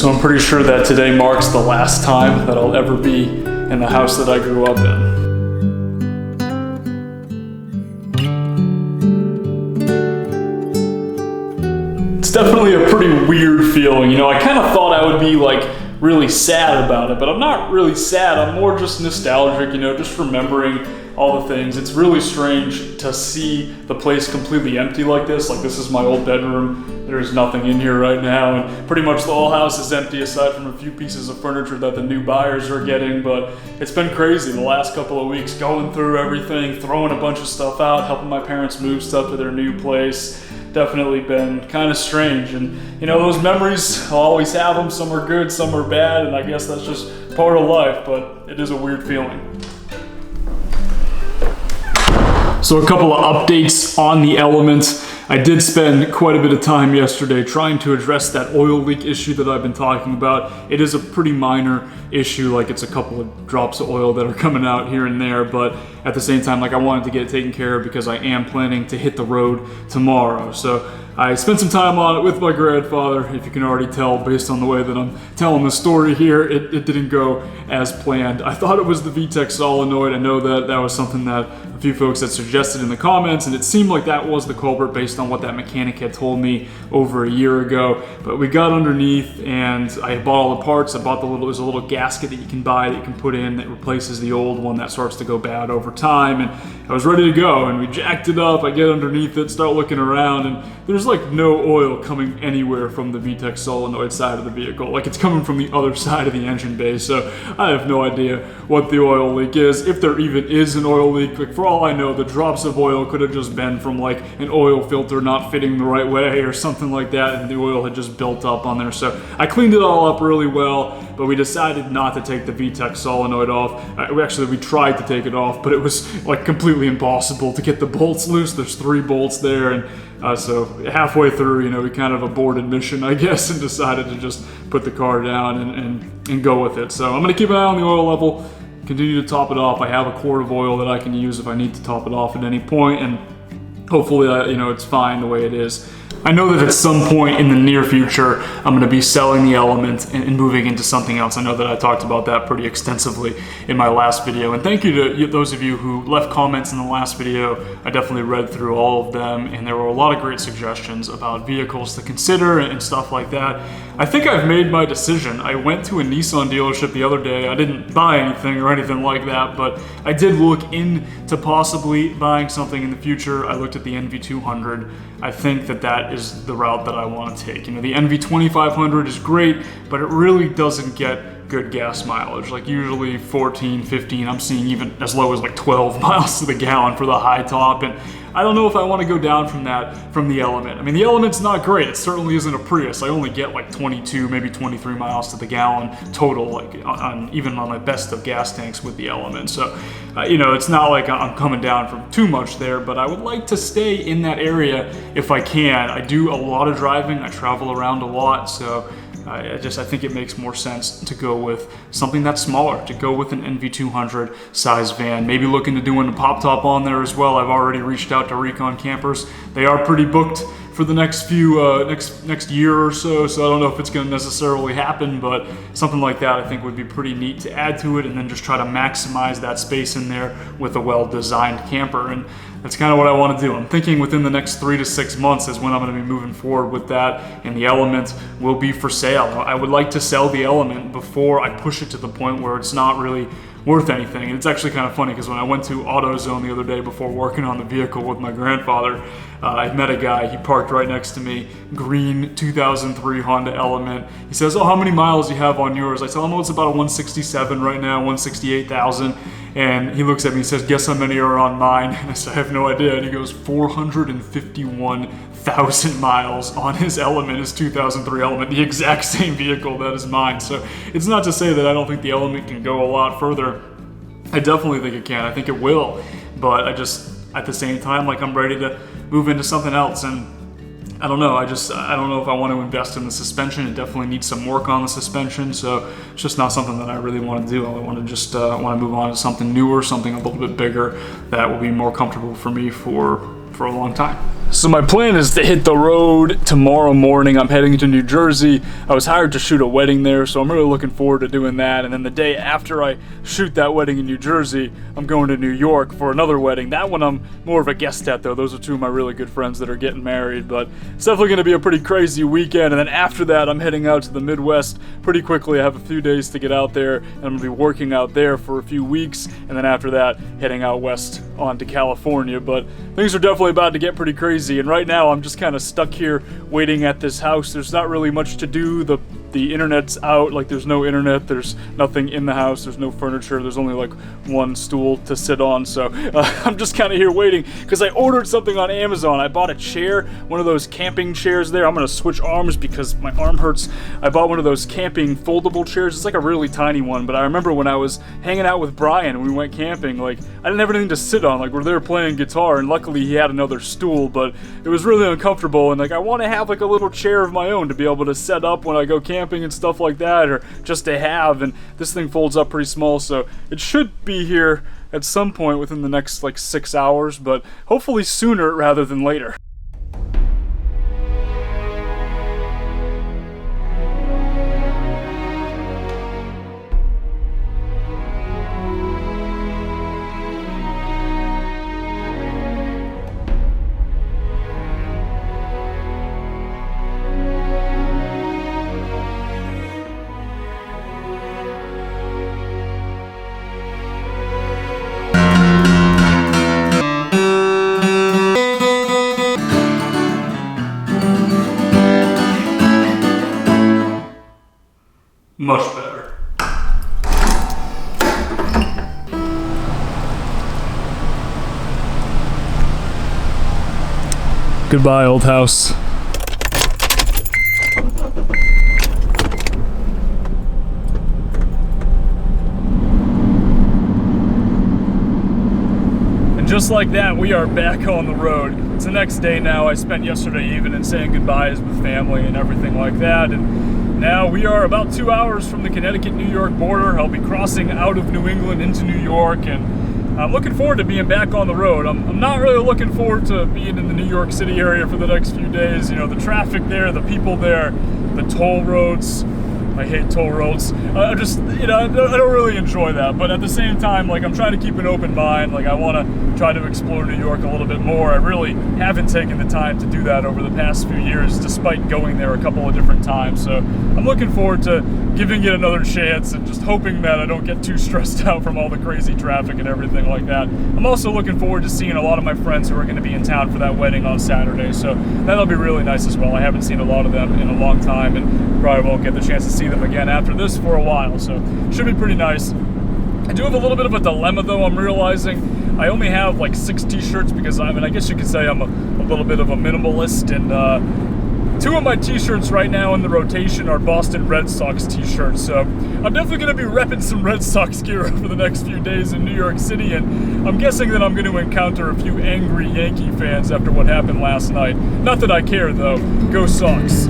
So I'm pretty sure that today marks the last time that I'll ever be in the house that I grew up in. It's definitely a pretty weird feeling, you know. I kind of thought I would be like really sad about it, but I'm not really sad. I'm more just nostalgic, you know, just remembering all the things. It's really strange to see the place completely empty like this. Like, this is my old bedroom. There's nothing in here right now, and pretty much the whole house is empty aside from a few pieces of furniture that the new buyers are getting. But it's been crazy the last couple of weeks, going through everything, throwing a bunch of stuff out, helping my parents move stuff to their new place. Definitely been kind of strange, and you know, those memories, I'll always have them. Some are good, some are bad, and I guess that's just part of life, but it is a weird feeling. So a couple of updates on the Element. I did spend quite a bit of time yesterday trying to address that oil leak issue that I've been talking about. It is a pretty minor issue, like it's a couple of drops of oil that are coming out here and there, but at the same time, like, I wanted to get it taken care of because I am planning to hit the road tomorrow. So I spent some time on it with my grandfather. If you can already tell based on the way that I'm telling the story here, it didn't go as planned. I thought it was the VTEC solenoid. I know that that was something that a few folks had suggested in the comments, and it seemed like that was the culprit based on what that mechanic had told me over a year ago. But we got underneath and I bought all the parts. I bought there's a little gasket that you can buy that you can put in that replaces the old one that starts to go bad over time, and I was ready to go, and we jacked it up. I get underneath it, start looking around, and there's like no oil coming anywhere from the VTEC solenoid side of the vehicle. Like, it's coming from the other side of the engine bay, so I have no idea what the oil leak is, if there even is an oil leak. Like, for all I know, the drops of oil could have just been from like an oil filter not fitting the right way or something like that, and the oil had just built up on there. So I cleaned it all up really well, but we decided not to take the VTEC solenoid off. We tried to take it off, but it was like completely impossible to get the bolts loose. There's 3 bolts there, and so halfway through, you know, we kind of aborted mission, I guess, and decided to just put the car down and go with it. So I'm gonna keep an eye on the oil level, continue to top it off. I have a quart of oil that I can use if I need to top it off at any point, and hopefully, you know, it's fine the way it is. I know that at some point in the near future, I'm going to be selling the Element and moving into something else. I know that I talked about that pretty extensively in my last video. And thank you to those of you who left comments in the last video. I definitely read through all of them, and there were a lot of great suggestions about vehicles to consider and stuff like that. I think I've made my decision. I went to a Nissan dealership the other day. I didn't buy anything or anything like that, but I did look into possibly buying something in the future. I looked at the NV200. I think that is the route that I want to take. You know, the NV2500 is great, but it really doesn't get good gas mileage. Like, usually 14, 15, I'm seeing even as low as like 12 miles to the gallon for the high top, and I don't know if I want to go down from that from the Element. I mean, the Element's not great. It certainly isn't a Prius. I only get like 22, maybe 23 miles to the gallon total, like even on my best of gas tanks with the Element. So, you know, it's not like I'm coming down from too much there, but I would like to stay in that area if I can. I do a lot of driving. I travel around a lot, so I think it makes more sense to go with something that's smaller, to go with an NV200 size van. Maybe looking to doing a pop top on there as well. I've already reached out to Recon Campers. They are pretty booked for the next few next year or so, so I don't know if it's going to necessarily happen, but something like that I think would be pretty neat to add to it, and then just try to maximize that space in there with a well-designed camper. And that's kind of what I want to do. I'm thinking within the next 3 to 6 months is when I'm going to be moving forward with that, and the Element will be for sale. I would like to sell the Element before I push it to the point where it's not really worth anything. And it's actually kind of funny because when I went to AutoZone the other day before working on the vehicle with my grandfather, I met a guy. He parked right next to me, green 2003 Honda Element. He says, "Oh, how many miles do you have on yours?" I tell him, "Oh, it's about a 167 right now, 168,000. And he looks at me and says, "Guess how many are on mine?" And I said, "I have no idea." And he goes, 451,000 miles on his Element, his 2003 Element, the exact same vehicle that is mine. So it's not to say that I don't think the Element can go a lot further. I definitely think it can. I think it will. But I just, at the same time, like, I'm ready to move into something else. And I don't know. I don't know if I want to invest in the suspension. It definitely needs some work on the suspension, so it's just not something that I really want to do. I want to just want to move on to something newer, something a little bit bigger that will be more comfortable for me for a long time. So my plan is to hit the road tomorrow morning. I'm heading to New Jersey. I was hired to shoot a wedding there, so I'm really looking forward to doing that. And then the day after I shoot that wedding in New Jersey, I'm going to New York for another wedding. That one I'm more of a guest at, though. Those are two of my really good friends that are getting married. But it's definitely going to be a pretty crazy weekend. And then after that, I'm heading out to the Midwest pretty quickly. I have a few days to get out there, and I'm going to be working out there for a few weeks. And then after that, heading out west on to California. But things are definitely about to get pretty crazy. And right now I'm just kind of stuck here waiting at this house. There's not really much to do. The internet's out, like there's no internet, there's nothing in the house, there's no furniture, there's only like one stool to sit on, so I'm just kind of here waiting because I ordered something on Amazon. I bought a chair, one of those camping chairs there. I'm gonna switch arms because my arm hurts. I bought one of those camping foldable chairs. It's like a really tiny one, but I remember when I was hanging out with Brian and we went camping, like I didn't have anything to sit on. Like we're there playing guitar, and luckily he had another stool, but it was really uncomfortable, and like I want to have like a little chair of my own to be able to set up when I go camping and stuff like that, or just to have. And this thing folds up pretty small, so it should be here at some point within the next like 6 hours, but hopefully sooner rather than later. Much better. Goodbye, old house. And just like that, we are back on the road. It's the next day now. I spent yesterday evening saying goodbyes with family and everything like that, and now we are about 2 hours from the Connecticut-New York border. I'll be crossing out of New England into New York, and I'm looking forward to being back on the road. I'm not really looking forward to being in the New York City area for the next few days. You know, the traffic there, the people there, the toll roads. I hate toll roads. I just, you know, I don't really enjoy that. But at the same time, like, I'm trying to keep an open mind. Like, I want to try to explore New York a little bit more. I really haven't taken the time to do that over the past few years, despite going there a couple of different times. So I'm looking forward to giving it another chance and just hoping that I don't get too stressed out from all the crazy traffic and everything like that. I'm also looking forward to seeing a lot of my friends who are going to be in town for that wedding on Saturday. So that'll be really nice as well. I haven't seen a lot of them in a long time, and probably won't get the chance to see them again after this for a while, so should be pretty nice. I do have a little bit of a dilemma though. I'm realizing I only have like 6 t-shirts because I guess you could say I'm a little bit of a minimalist, and 2 of my t-shirts right now in the rotation are Boston Red Sox t-shirts, so I'm definitely going to be repping some Red Sox gear over the next few days in New York City, and I'm guessing that I'm going to encounter a few angry Yankee fans after what happened last night. Not that I care though. Go Sox.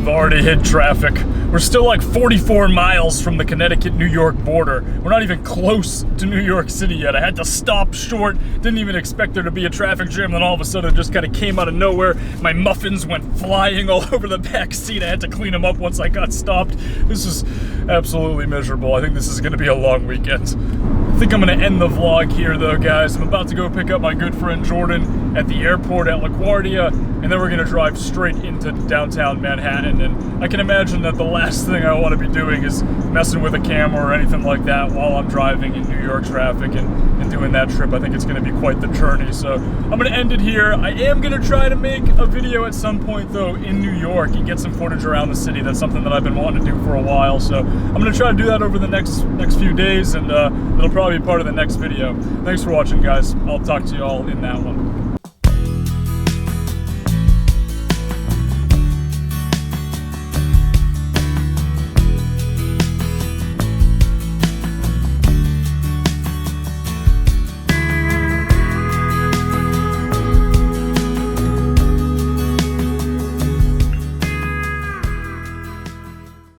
Already hit traffic. We're still like 44 miles from the Connecticut-New York border. We're not even close to New York City yet. I had to stop short. Didn't even expect there to be a traffic jam. Then all of a sudden it just kind of came out of nowhere. My muffins went flying all over the back seat. I had to clean them up once I got stopped. This is absolutely miserable. I think this is going to be a long weekend. I think I'm going to end the vlog here though, guys. I'm about to go pick up my good friend Jordan at the airport at LaGuardia, and then we're going to drive straight into downtown Manhattan. And I can imagine that the last thing I want to be doing is messing with a camera or anything like that while I'm driving in New York traffic and doing that trip. I think it's going to be quite the journey. So I'm going to end it here. I am going to try to make a video at some point though in New York and get some footage around the city. That's something that I've been wanting to do for a while. So I'm going to try to do that over the next few days, and it'll probably be part of the next video. Thanks for watching, guys. I'll talk to you all in that one.